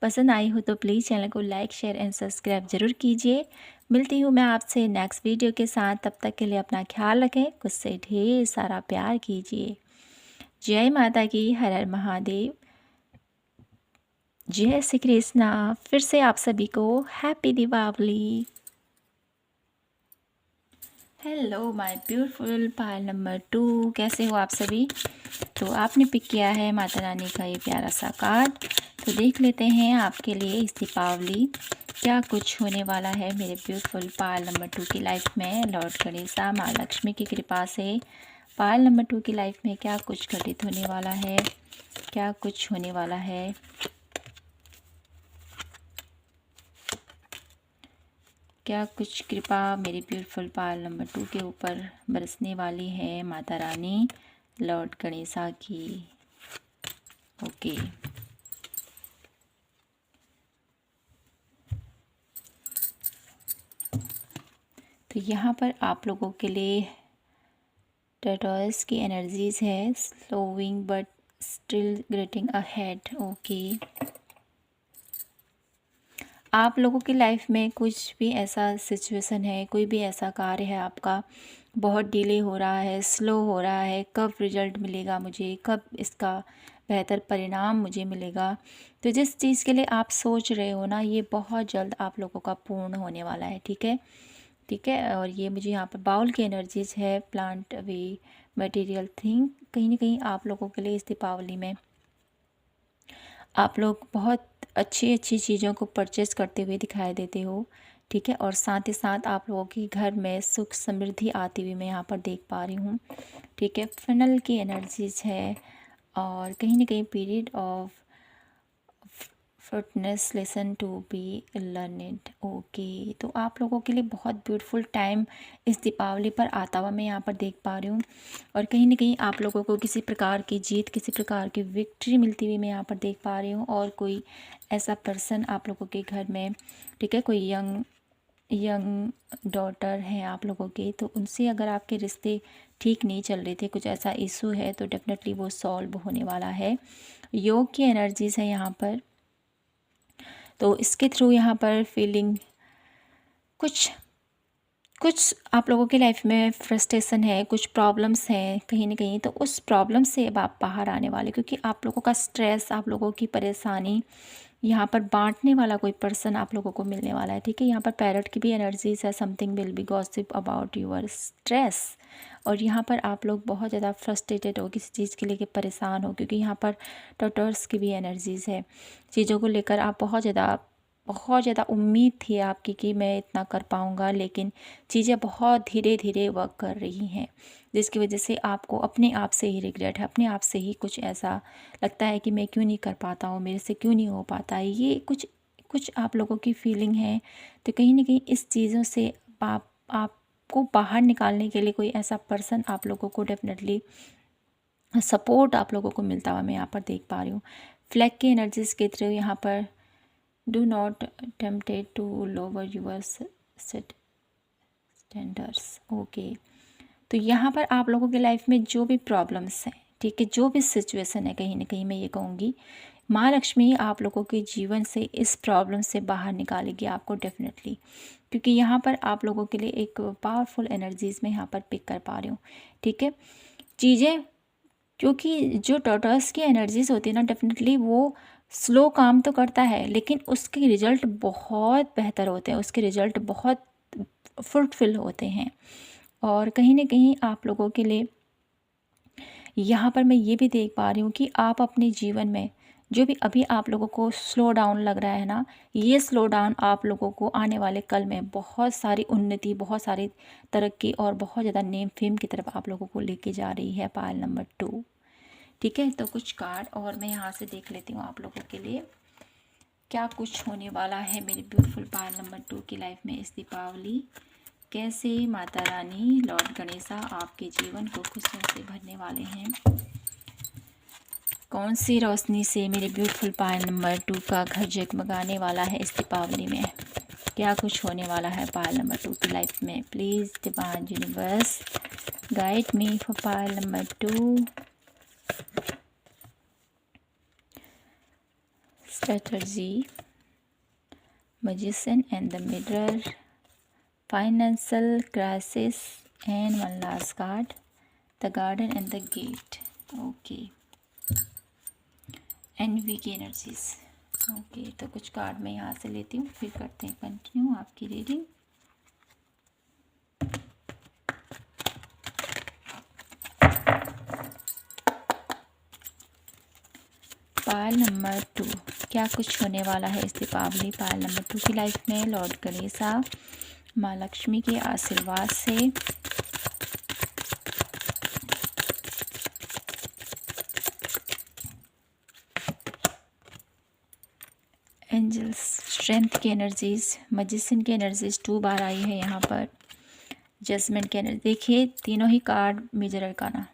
पसंद आई हो तो प्लीज़ चैनल को लाइक शेयर एंड सब्सक्राइब ज़रूर कीजिए। मिलती हूँ मैं आपसे नेक्स्ट वीडियो के साथ। तब तक के लिए अपना ख्याल रखें, खुद से ढेर सारा प्यार कीजिए। जय माता की, हर हर महादेव, जय श्री कृष्णा। फिर से आप सभी को happy Deepawali. Hello my beautiful Payal number 2, कैसे हो आप सभी। तो आपने पिक किया है माता रानी का ये प्यारा सा कार्ड, तो देख लेते हैं आपके लिए इस दीपावली क्या कुछ होने वाला है मेरे ब्यूटीफुल पायल नंबर 2 की लाइफ में। लॉर्ड गणेशा माँ लक्ष्मी की कृपा से पायल नंबर 2 की लाइफ में क्या कुछ घटित होने वाला है, क्या कुछ होने वाला है। क्या कुछ कृपा मेरी ब्यूटीफुल पायल नंबर 2 के ऊपर बरसने वाली है माता रानी लॉर्ड गणेशा की। ओके, तो यहाँ पर आप लोगों के लिए टर्टल्स की एनर्जीज है, slowing but still grating ahead. Okay, आप लोगों की लाइफ में कुछ भी ऐसा सिचुएशन है, कोई भी ऐसा कार्य है आपका बहुत डिले हो रहा है, स्लो हो रहा है, कब रिजल्ट मिलेगा मुझे, कब इसका बेहतर परिणाम मुझे मिलेगा। तो जिस चीज़ के लिए आप सोच रहे हो ना, ये बहुत जल्द आप लोगों का पूर्ण होने वाला है। ठीक है, ठीक है। और ये मुझे यहाँ पर बाउल की एनर्जीज है, प्लांट वे मटेरियल थिंग। कहीं ना कहीं आप लोगों के लिए इस दीपावली में आप लोग बहुत अच्छी अच्छी चीज़ों को परचेज़ करते हुए दिखाई देते हो। ठीक है, और साथ ही साथ आप लोगों के घर में सुख समृद्धि आती हुई मैं यहाँ पर देख पा रही हूँ। ठीक है, फनल की एनर्जीज है और कहीं ना कहीं period of fitness lesson to be learned. Okay, तो आप लोगों के लिए बहुत ब्यूटीफुल टाइम इस दीपावली पर आता हुआ मैं यहाँ पर देख पा रही हूँ। और कहीं ना कहीं आप लोगों को किसी प्रकार की जीत, किसी प्रकार की विक्ट्री मिलती हुई मैं यहाँ पर देख पा रही हूँ। और कोई ऐसा पर्सन आप लोगों के घर में, ठीक है, कोई यंग डॉटर हैं आप लोगों के, तो उनसे अगर आपके रिश्ते ठीक नहीं चल रहे थे, कुछ ऐसा इशू है, तो डेफिनेटली वो सॉल्व होने वाला है। योग की एनर्जीज है यहाँ पर, तो इसके थ्रू यहाँ पर फीलिंग कुछ कुछ आप लोगों की लाइफ में फ्रस्ट्रेशन है, कुछ प्रॉब्लम्स हैं कहीं ना कहीं, तो उस प्रॉब्लम से अब आप बाहर आने वाले, क्योंकि आप लोगों का स्ट्रेस, आप लोगों की परेशानी यहाँ पर बांटने वाला कोई पर्सन आप लोगों को मिलने वाला है। ठीक है, यहाँ पर पैरट की भी एनर्जीज है, something will be gossip about your stress. और यहाँ पर आप लोग बहुत ज़्यादा फ्रस्ट्रेटेड हो, किसी चीज़ के लेके परेशान हो, क्योंकि यहाँ पर टॉटर्स की भी एनर्जीज है। चीज़ों को लेकर आप बहुत ज़्यादा उम्मीद थी आपकी कि मैं इतना कर पाऊँगा, लेकिन चीज़ें बहुत धीरे धीरे वर्क कर रही हैं, जिसकी वजह से आपको अपने आप से ही रिग्रेट है, अपने आप से ही कुछ ऐसा लगता है कि मैं क्यों नहीं कर पाता हूँ, मेरे से क्यों नहीं हो पाता है। ये कुछ कुछ आप लोगों की फीलिंग है। तो कहीं ना कहीं इस चीज़ों से आपको बाहर निकालने के लिए कोई ऐसा पर्सन आप लोगों को डेफिनेटली सपोर्ट आप लोगों को मिलता हुआ मैं यहाँ पर देख पा रही हूँ। फ्लैग की एनर्जीज के थ्रू यहाँ पर do not tempted to lower your standards. Okay, तो यहाँ पर आप लोगों की लाइफ में जो भी प्रॉब्लम्स हैं, ठीक है, जो भी सिचुएशन है, कहीं ना कहीं मैं ये कहूँगी माँ लक्ष्मी आप लोगों के जीवन से इस प्रॉब्लम से बाहर निकालेगी आपको डेफिनेटली, क्योंकि यहाँ पर आप लोगों के लिए एक पावरफुल एनर्जीज में यहाँ पर पिक कर पा रही हूँ। ठीक है, चीज़ें, क्योंकि जो टर्टल्स की एनर्जीज होती है ना, डेफिनेटली वो स्लो काम तो करता है, लेकिन उसके रिजल्ट बहुत बेहतर होते हैं, उसके रिजल्ट बहुत फ्रूटफुल होते हैं। और कहीं ना कहीं आप लोगों के लिए यहाँ पर मैं ये भी देख पा रही हूँ कि आप अपने जीवन में जो भी अभी आप लोगों को स्लो डाउन लग रहा है ना, ये स्लो डाउन आप लोगों को आने वाले कल में बहुत सारी उन्नति, बहुत सारी तरक्की और बहुत ज़्यादा नेम फेम की तरफ आप लोगों को लेके जा रही है। पायल नंबर 2। ठीक है, तो कुछ कार्ड और मैं यहाँ से देख लेती हूँ आप लोगों के लिए क्या कुछ होने वाला है मेरी ब्यूटीफुल पायल नंबर 2 की लाइफ में इस दीपावली। कैसे माता रानी लॉर्ड गणेशा आपके जीवन को खुशियों से भरने वाले हैं। कौन सी रोशनी से मेरे ब्यूटीफुल पायल नंबर 2 का घर जगमगाने वाला है इस दीपावली में। क्या कुछ होने वाला है पायल नंबर 2 की लाइफ में। Please divine universe guide me for Payal number 2। Strategy, magician and the mirror, financial crisis, and one last card, the garden and the gate. Okay, envy की एनर्जीज। ओके, तो कुछ कार्ड मैं यहाँ से लेती हूँ, फिर करते हैं कंटिन्यू आपकी रीडिंग। पायल नंबर 2, क्या कुछ होने वाला है इस दीपावली पायल नंबर 2 की लाइफ में। लॉर्ड गणेशा माँ लक्ष्मी के आशीर्वाद से एंजल्स स्ट्रेंथ की एनर्जीज, मैजिशियन की एनर्जीज 2 बार आई है यहाँ पर। जजमेंट की एनर्जी, देखिए तीनों ही card major arcana.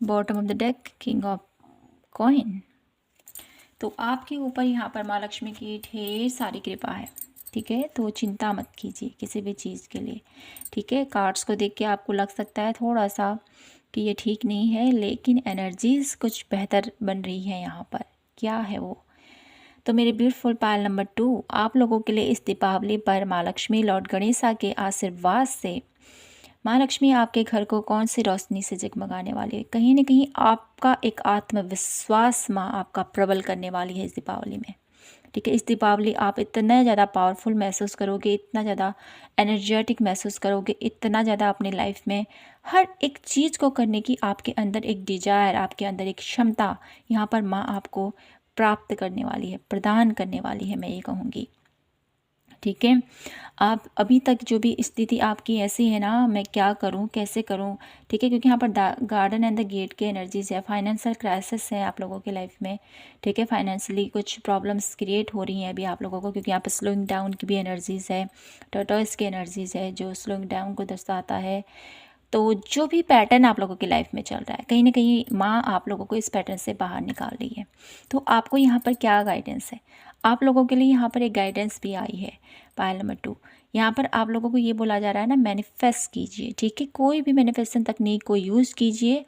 Bottom of the deck king of coin. तो आपके ऊपर यहाँ पर माँ लक्ष्मी की ढेर सारी कृपा है। ठीक है। तो चिंता मत कीजिए किसी भी चीज़ के लिए, ठीक है। कार्ड्स को देख के आपको लग सकता है थोड़ा सा कि ये ठीक नहीं है, लेकिन एनर्जीज़ कुछ बेहतर बन रही है यहाँ पर। क्या है वो? तो मेरे ब्यूटीफुल पायल नंबर 2 आप लोगों के लिए इस दीपावली पर माँ लक्ष्मी लॉर्ड गणेशा के आशीर्वाद से माँ लक्ष्मी आपके घर को कौन सी रोशनी से जगमगाने वाली है। कहीं न कहीं आपका एक आत्मविश्वास माँ आपका प्रबल करने वाली है इस दीपावली में, ठीक है। इस दीपावली आप इतना ज़्यादा पावरफुल महसूस करोगे, इतना ज़्यादा एनर्जेटिक महसूस करोगे, इतना ज़्यादा अपनी लाइफ में हर एक चीज़ को करने की आपके अंदर एक डिज़ायर, आपके अंदर एक क्षमता यहाँ पर माँ आपको प्राप्त करने वाली है, प्रदान करने वाली है, मैं ये कहूँगी, ठीक है। आप अभी तक जो भी स्थिति आपकी ऐसी है ना, मैं क्या करूं, कैसे करूं, ठीक है, क्योंकि यहाँ पर गार्डन एंड द गेट के एनर्जीज है, फाइनेंशियल क्राइसिस है आप लोगों के लाइफ में, ठीक है। फाइनेंशियली कुछ प्रॉब्लम्स क्रिएट हो रही हैं अभी आप लोगों को, क्योंकि यहाँ पर स्लोइंग डाउन की भी एनर्जीज है, टर्टल्स की एनर्जीज है जो स्लोइंग डाउन को दर्शाता है। तो जो भी पैटर्न आप लोगों की लाइफ में चल रहा है, कहीं ना कहीं माँ आप लोगों को इस पैटर्न से बाहर निकाल रही है। तो आपको यहाँ पर क्या गाइडेंस है, आप लोगों के लिए यहाँ पर एक गाइडेंस भी आई है पायल नंबर 2। यहाँ पर आप लोगों को ये बोला जा रहा है ना, मैनिफेस्ट कीजिए, ठीक है। कोई भी मैनिफेस्टेशन तकनीक को यूज़ कीजिए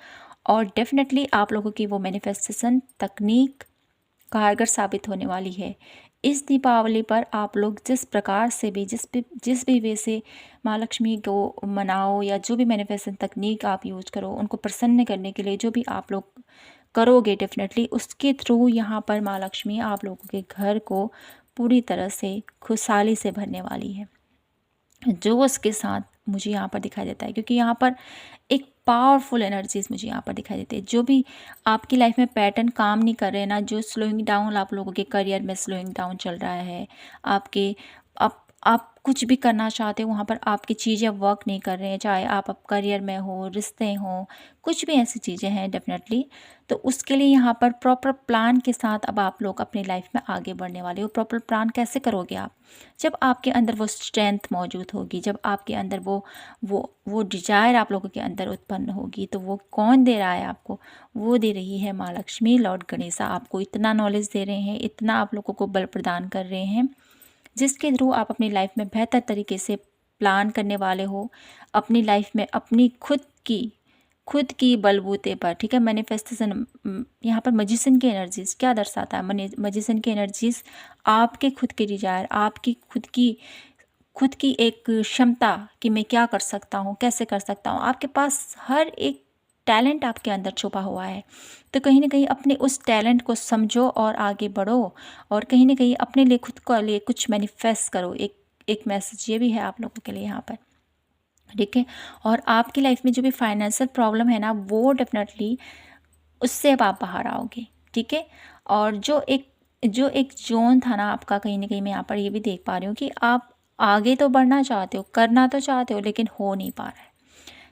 और डेफिनेटली आप लोगों की वो मैनिफेस्टेशन तकनीक कारगर साबित होने वाली है। इस दीपावली पर आप लोग जिस प्रकार से भी जिस भी वे से माँ लक्ष्मी को मनाओ, या जो भी मैनिफेस्टेशन तकनीक आप यूज करो उनको प्रसन्न करने के लिए जो भी आप लोग करोगे, डेफिनेटली उसके थ्रू यहाँ पर माँ लक्ष्मी आप लोगों के घर को पूरी तरह से खुशहाली से भरने वाली है। जोश के साथ मुझे यहाँ पर दिखाई देता है, क्योंकि यहाँ पर एक पावरफुल एनर्जीज मुझे यहाँ पर दिखाई देती है। जो भी आपकी लाइफ में पैटर्न काम नहीं कर रहे ना, जो स्लोइंग डाउन आप लोगों के करियर में स्लोइंग डाउन चल रहा है, आपके आप कुछ भी करना चाहते हो वहाँ पर आपकी चीज़ें वर्क नहीं कर रहे हैं, चाहे आप करियर में हो, रिश्ते हों, कुछ भी ऐसी चीज़ें हैं डेफिनेटली। तो उसके लिए यहाँ पर प्रॉपर प्लान के साथ अब आप लोग अपनी लाइफ में आगे बढ़ने वाले हो। प्रॉपर प्लान कैसे करोगे आप? जब आपके अंदर वो स्ट्रेंथ मौजूद होगी, जब आपके अंदर वो डिजायर आप लोगों के अंदर उत्पन्न होगी, तो वो कौन दे रहा है आपको? वो दे रही है माँ लक्ष्मी लॉर्ड गणेशा। आपको इतना नॉलेज दे रहे हैं, इतना आप लोगों को बल प्रदान कर रहे हैं, जिसके थ्रू आप अपनी लाइफ में बेहतर तरीके से प्लान करने वाले हो। अपनी लाइफ में अपनी खुद की बलबूते पर, ठीक है। मैनिफेस्टेशन यहाँ पर मजिशन की एनर्जीज क्या दर्शाता है? मजिशन की एनर्जीज आपके खुद के डिजायर, आपकी खुद की एक क्षमता कि मैं क्या कर सकता हूँ, कैसे कर सकता हूँ। आपके पास हर एक टैलेंट आपके अंदर छुपा हुआ है। तो कहीं ना कहीं अपने उस टैलेंट को समझो और आगे बढ़ो, और कहीं ना कहीं अपने लिए खुद को लिए कुछ मैनिफेस्ट करो। एक मैसेज ये भी है आप लोगों के लिए यहाँ पर, ठीक है। और आपकी लाइफ में जो भी फाइनेंशियल प्रॉब्लम है ना, वो डेफिनेटली उससे अब आप बाहर आओगे, ठीक है। और जो एक जोन था ना आपका, कहीं ना कहीं मैं यहाँ पर ये भी देख पा रही हूँ कि आप आगे तो बढ़ना चाहते हो, करना तो चाहते हो, लेकिन हो नहीं पा रहा है।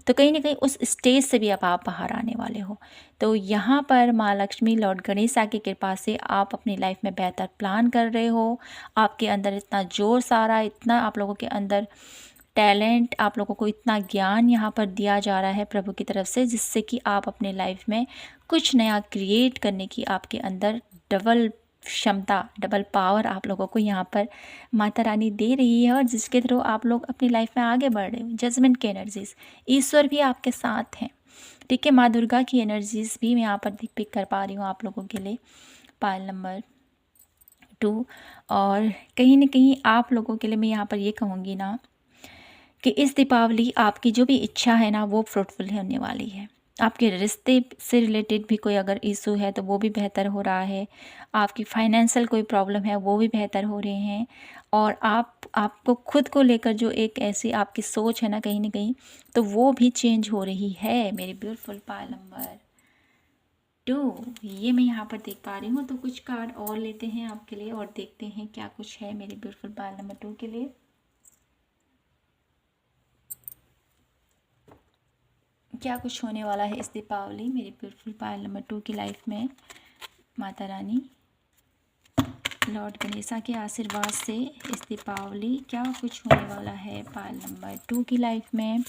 तो कहीं ना कहीं उस स्टेज से भी अब आप बाहर आने वाले हो। तो यहाँ पर माँ लक्ष्मी लॉर्ड गणेशा की कृपा से आप अपनी लाइफ में बेहतर प्लान कर रहे हो। आपके अंदर इतना जोश आ रहा है, इतना आप लोगों के अंदर टैलेंट, आप लोगों को इतना ज्ञान यहाँ पर दिया जा रहा है प्रभु की तरफ से, जिससे कि आप अपने लाइफ में कुछ नया क्रिएट करने की आपके अंदर डबल क्षमता, डबल पावर आप लोगों को यहाँ पर माता रानी दे रही है, और जिसके थ्रू आप लोग अपनी लाइफ में आगे बढ़ रहे हो। जजमेंट की एनर्जीज, ईश्वर भी आपके साथ हैं, ठीक है। माँ दुर्गा की एनर्जीज भी मैं यहाँ पर पिक कर पा रही हूँ आप लोगों के लिए पायल नंबर 2। और कहीं ना कहीं आप लोगों के लिए मैं यहाँ पर ये कहूँगी ना कि इस दीपावली आपकी जो भी इच्छा है ना, वो फ्रूटफुल होने वाली है। आपके रिश्ते से रिलेटेड भी कोई अगर इशू है तो वो भी बेहतर हो रहा है। आपकी फाइनेंशियल कोई प्रॉब्लम है वो भी बेहतर हो रहे हैं। और आपको खुद को लेकर जो एक ऐसी आपकी सोच है ना, कहीं ना कहीं तो वो भी चेंज हो रही है। मेरे ब्यूटीफुल पायल नंबर 2 ये मैं यहाँ पर देख पा रही हूँ। तो कुछ कार्ड और लेते हैं आपके लिए और देखते हैं क्या कुछ है मेरे ब्यूटीफुल पायल नंबर 2 के लिए। क्या कुछ होने वाला है इस दीपावली मेरी ब्यूटीफुल पायल नंबर 2 की लाइफ में। माता रानी लॉर्ड गणेशा के आशीर्वाद से इस दीपावली क्या कुछ होने वाला है पायल नंबर 2 की लाइफ में।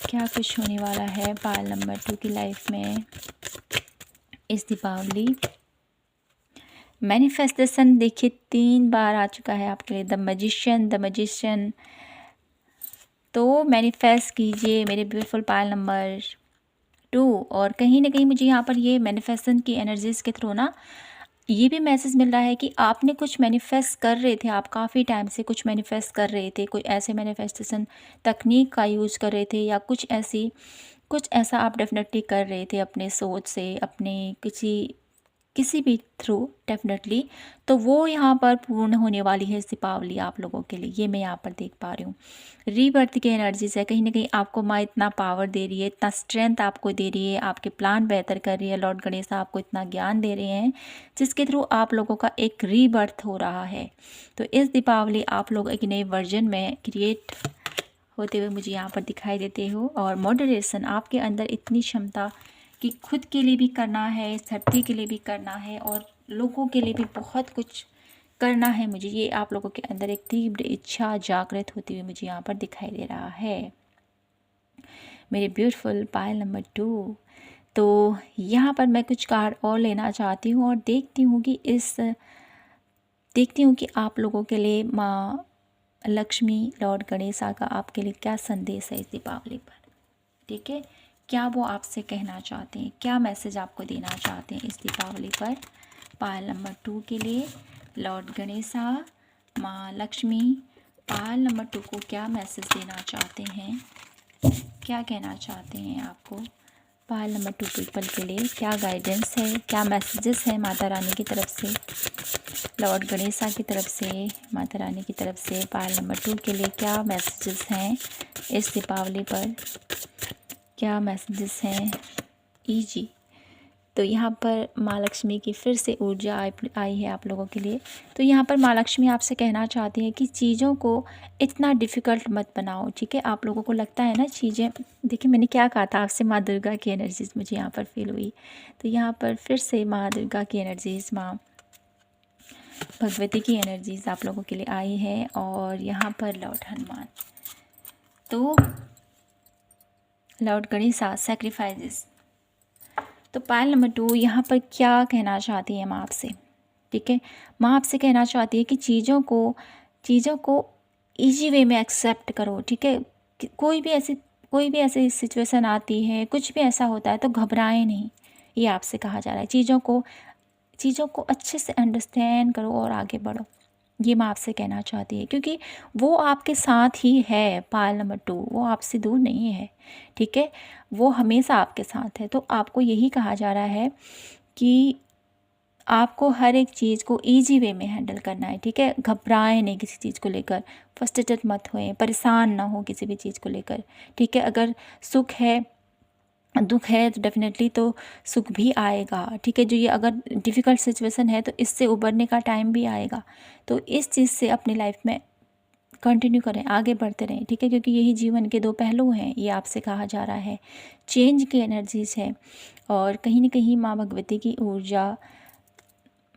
क्या कुछ होने वाला है पायल नंबर 2 की लाइफ में इस दीपावली। मैनिफेस्टेशन देखिए 3 बार आ चुका है आपके लिए, द मैजिशियन। तो मैनिफेस्ट कीजिए मेरे ब्यूटीफुल पायल नंबर 2। और कहीं ना कहीं मुझे यहाँ पर ये मैनिफेस्टेशन की एनर्जीज के थ्रू ना ये भी मैसेज मिल रहा है कि आपने कुछ मैनिफेस्ट कर रहे थे, आप काफ़ी टाइम से कुछ मैनिफेस्ट कर रहे थे, कोई ऐसे मैनिफेस्टेशन तकनीक का यूज़ कर रहे थे, या कुछ ऐसा आप डेफिनेटली कर रहे थे अपने सोच से, अपने किसी भी थ्रू डेफिनेटली। तो वो यहाँ पर पूर्ण होने वाली है इस दीपावली आप लोगों के लिए, ये मैं यहाँ पर देख पा रही हूँ। रीबर्थ की एनर्जीज है, कहीं ना कहीं आपको माँ इतना पावर दे रही है, इतना स्ट्रेंथ आपको दे रही है, आपके प्लान बेहतर कर रही है। लॉर्ड गणेश आपको इतना ज्ञान दे रहे हैं जिसके थ्रू आप लोगों का एक रीबर्थ हो रहा है। तो इस दीपावली आप लोग एक नए वर्जन में क्रिएट होते हुए मुझे यहाँ पर दिखाई देते हो। और मॉडरेशन आपके अंदर इतनी क्षमता कि खुद के लिए भी करना है, इस धरती के लिए भी करना है, और लोगों के लिए भी बहुत कुछ करना है मुझे, ये आप लोगों के अंदर एक तीव्र इच्छा जागृत होती हुई मुझे यहाँ पर दिखाई दे रहा है मेरे ब्यूटीफुल पायल नंबर 2। तो यहाँ पर मैं कुछ कार्ड और लेना चाहती हूँ और देखती हूँ कि आप लोगों के लिए माँ लक्ष्मी लॉर्ड गणेशा का आपके लिए क्या संदेश है इस दीपावली पर। ठीक है, क्या वो आपसे कहना चाहते हैं, क्या मैसेज आपको देना चाहते हैं इस दीपावली पर पायल नंबर 2 के लिए। लॉर्ड गणेशा माँ लक्ष्मी पायल नंबर 2 को क्या मैसेज देना चाहते हैं, क्या कहना चाहते हैं आपको पायल नंबर 2 पीपल के लिए, क्या गाइडेंस है, क्या मैसेजेस है माता रानी की तरफ से, लॉर्ड गणेशा की तरफ से, माता रानी की तरफ से पायल नंबर 2 के लिए क्या मैसेजेस हैं इस दीपावली पर, क्या मैसेजेस हैं ईजी। तो यहाँ पर माँ लक्ष्मी की फिर से ऊर्जा आई है आप लोगों के लिए। तो यहाँ पर माँ लक्ष्मी आपसे कहना चाहती है कि चीज़ों को इतना डिफ़िकल्ट मत बनाओ। ठीक है, आप लोगों को लगता है ना चीज़ें, देखिए मैंने क्या कहा था आपसे, माँ दुर्गा की एनर्जीज मुझे यहाँ पर फील हुई। तो यहाँ पर फिर से माँ दुर्गा की एनर्जीज, माँ भगवती की एनर्जीज आप लोगों के लिए आई है। और यहाँ पर लॉर्ड हनुमान, तो लॉर्ड गणेशा सैक्रिफाइसेस। तो पायल नंबर 2 यहाँ पर क्या कहना चाहती है माँ आपसे। ठीक है, माँ आपसे कहना चाहती है कि चीज़ों को इजी वे में एक्सेप्ट करो। ठीक है, कोई भी ऐसी सिचुएशन आती है, कुछ भी ऐसा होता है तो घबराएं नहीं, ये आपसे कहा जा रहा है। चीज़ों को अच्छे से अंडरस्टैंड करो और आगे बढ़ो, ये माँ आपसे कहना चाहती है, क्योंकि वो आपके साथ ही है। पायल नंबर 2 वो आपसे दूर नहीं है। ठीक है, वो हमेशा आपके साथ है। तो आपको यही कहा जा रहा है कि आपको हर एक चीज़ को इजी वे में हैंडल करना है। ठीक है, घबराएं नहीं किसी चीज़ को लेकर, फ्रस्ट्रेटेड मत होएं, परेशान ना हो किसी भी चीज़ को लेकर। ठीक है, अगर दुख है तो डेफिनेटली तो सुख भी आएगा। ठीक है, जो ये अगर डिफ़िकल्ट सिचुएशन है तो इससे उबरने का टाइम भी आएगा। तो इस चीज़ से अपनी लाइफ में कंटिन्यू करें, आगे बढ़ते रहें। ठीक है, क्योंकि यही जीवन के 2 पहलू हैं, ये आपसे कहा जा रहा है। चेंज की एनर्जीज है, और कहीं ना कहीं माँ भगवती की ऊर्जा,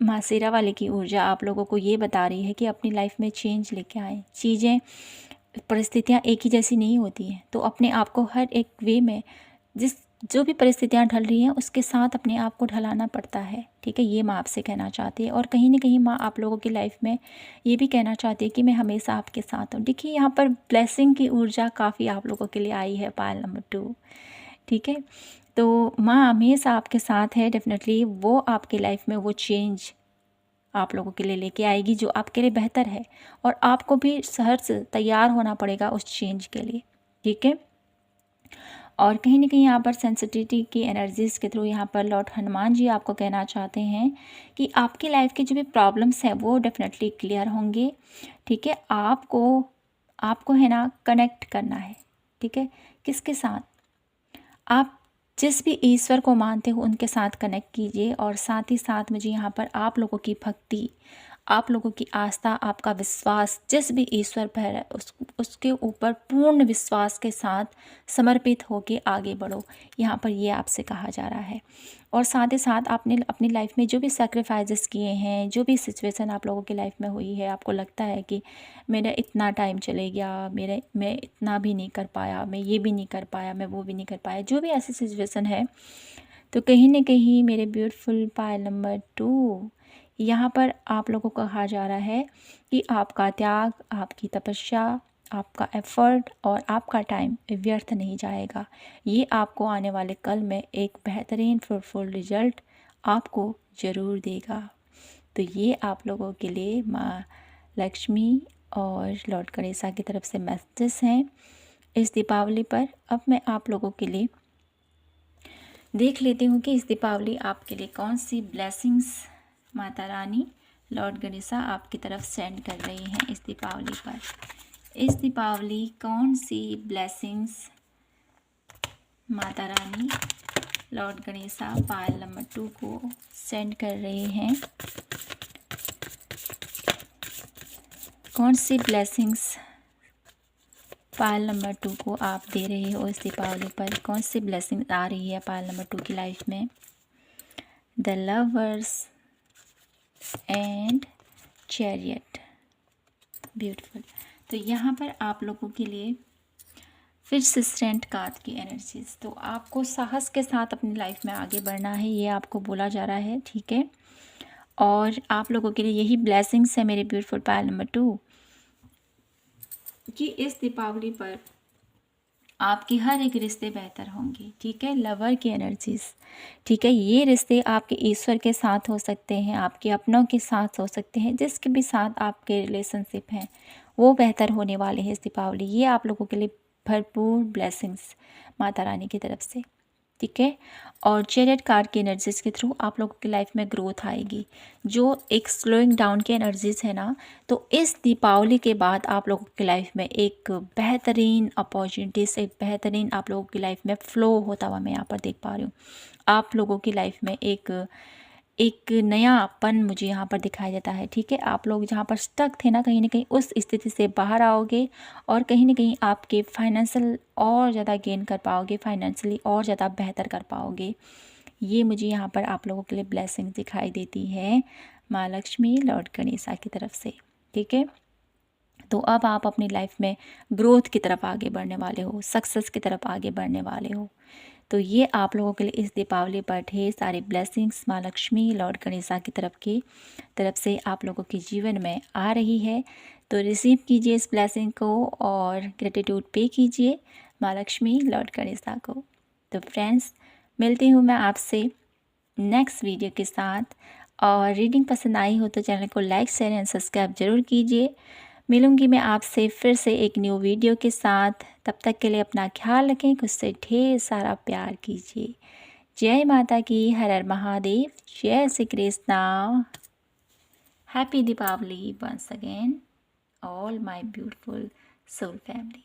माँ शेरा वाले की ऊर्जा आप लोगों को ये बता रही है कि अपनी लाइफ में चेंज लेके आए। परिस्थितियाँ एक ही जैसी नहीं होती हैं, तो अपने आप को हर एक वे में जो भी परिस्थितियाँ ढल रही हैं उसके साथ अपने आप को ढलाना पड़ता है। ठीक है, ये माँ आपसे कहना चाहती है। और कहीं ना कहीं माँ आप लोगों की लाइफ में ये भी कहना चाहती है कि मैं हमेशा आपके साथ हूँ। देखिए, यहाँ पर ब्लेसिंग की ऊर्जा काफ़ी आप लोगों के लिए आई है पायल नंबर 2। ठीक है, तो माँ हमेशा आपके साथ है। डेफिनेटली वो आपकी लाइफ में वो चेंज आप लोगों के लिए लेके आएगी जो आपके लिए बेहतर है, और आपको भी सहर्ष तैयार होना पड़ेगा उस चेंज के लिए। ठीक है, और कहीं ना कहीं यहाँ पर सेंसिटिविटी की एनर्जीज़ के थ्रू यहाँ पर लॉर्ड हनुमान जी आपको कहना चाहते हैं कि आपकी लाइफ की जो भी प्रॉब्लम्स हैं वो डेफिनेटली क्लियर होंगे। ठीक है, आपको है ना कनेक्ट करना है। ठीक है, किसके साथ, आप जिस भी ईश्वर को मानते हो उनके साथ कनेक्ट कीजिए। और साथ ही साथ मुझे यहाँ पर आप लोगों की भक्ति, आप लोगों की आस्था, आपका विश्वास जिस भी ईश्वर पर है उसके ऊपर पूर्ण विश्वास के साथ समर्पित होकर आगे बढ़ो, यहाँ पर ये आपसे कहा जा रहा है। और साथ ही साथ आपने अपनी लाइफ में जो भी सैक्रिफाइसेस किए हैं, जो भी सिचुएशन आप लोगों की लाइफ में हुई है, आपको लगता है कि मेरा इतना टाइम चले गया, मैं इतना भी नहीं कर पाया, मैं ये भी नहीं कर पाया, मैं वो भी नहीं कर पाया, जो भी ऐसी सिचुएशन है, तो कहीं ना कहीं मेरे ब्यूटीफुल पायल नंबर 2 यहाँ पर आप लोगों को कहा जा रहा है कि आपका त्याग, आपकी तपस्या, आपका एफ़र्ट और आपका टाइम व्यर्थ नहीं जाएगा। ये आपको आने वाले कल में एक बेहतरीन फ्रूटफुल रिज़ल्ट आपको ज़रूर देगा। तो ये आप लोगों के लिए माँ लक्ष्मी और लॉर्ड गणेशा की तरफ से मैसेजेस हैं इस दीपावली पर। अब मैं आप लोगों के लिए देख लेती हूँ कि इस दीपावली आपके लिए कौन सी ब्लेसिंग्स माता रानी लॉर्ड गणेशा आपकी तरफ सेंड कर रही हैं इस दीपावली पर। इस दीपावली कौन सी ब्लेसिंग्स माता रानी लॉर्ड गणेशा पायल नंबर 2 को सेंड कर रहे हैं। कौन सी ब्लेसिंग्स पायल नंबर 2 को आप दे रहे हो इस दीपावली पर? कौन सी ब्लेसिंग आ रही है पायल नंबर 2 की लाइफ में? The lovers and chariot, beautiful. तो यहाँ पर आप लोगों के लिए फिर से स्ट्रेंथ कार्ड की एनर्जीज। तो आपको साहस के साथ अपनी लाइफ में आगे बढ़ना है, ये आपको बोला जा रहा है, ठीक है। और आप लोगों के लिए यही ब्लेसिंग्स है मेरे ब्यूटीफुल पायल नंबर 2 कि इस दीपावली पर आपके हर एक रिश्ते बेहतर होंगे, ठीक है। लवर की एनर्जीज, ठीक है। ये रिश्ते आपके ईश्वर के साथ हो सकते हैं, आपके अपनों के साथ हो सकते हैं, जिसके भी साथ आपके रिलेशनशिप हैं वो बेहतर होने वाले हैं इस दीपावली। ये आप लोगों के लिए भरपूर ब्लेसिंग्स माता रानी की तरफ से, ठीक है। और चैरियट कार्ड की एनर्जीज के थ्रू आप लोगों की लाइफ में ग्रोथ आएगी। जो एक स्लोइंग डाउन की एनर्जीज है ना, तो इस दीपावली के बाद आप लोगों की लाइफ में एक बेहतरीन अपॉर्चुनिटीज़, एक बेहतरीन आप लोगों की लाइफ में फ़्लो होता हुआ मैं यहाँ पर देख पा रही हूँ। आप लोगों की लाइफ में एक नयापन मुझे यहाँ पर दिखाई देता है, ठीक है। आप लोग जहाँ पर स्टक थे ना कहीं उस स्थिति से बाहर आओगे और कहीं ना कहीं आपके फाइनेंशियल और ज़्यादा गेन कर पाओगे, फाइनेंशियली और ज़्यादा बेहतर कर पाओगे। ये मुझे यहाँ पर आप लोगों के लिए ब्लेसिंग दिखाई देती है माँ लक्ष्मी लॉर्ड गणेशा की तरफ से, ठीक है। तो अब आप अपनी लाइफ में ग्रोथ की तरफ आगे बढ़ने वाले हो, सक्सेस की तरफ आगे बढ़ने वाले हो। तो ये आप लोगों के लिए इस दीपावली पर ढेर सारे ब्लेसिंग्स माँ लक्ष्मी लॉर्ड गणेशा की तरफ से आप लोगों के जीवन में आ रही है। तो रिसीव कीजिए इस ब्लेसिंग को और ग्रेटिट्यूड पे कीजिए माँ लक्ष्मी लॉर्ड गणेशा को। तो फ्रेंड्स, मिलती हूँ मैं आपसे नेक्स्ट वीडियो के साथ। और रीडिंग पसंद आई हो तो चैनल को लाइक, शेयर एंड सब्सक्राइब ज़रूर कीजिए। मिलूंगी मैं आपसे फिर से एक न्यू वीडियो के साथ। तब तक के लिए अपना ख्याल रखें, खुद से ढेर सारा प्यार कीजिए। जय माता की, हर हर महादेव, जय Shri Krishna. Happy Deepawali once again all my beautiful soul family.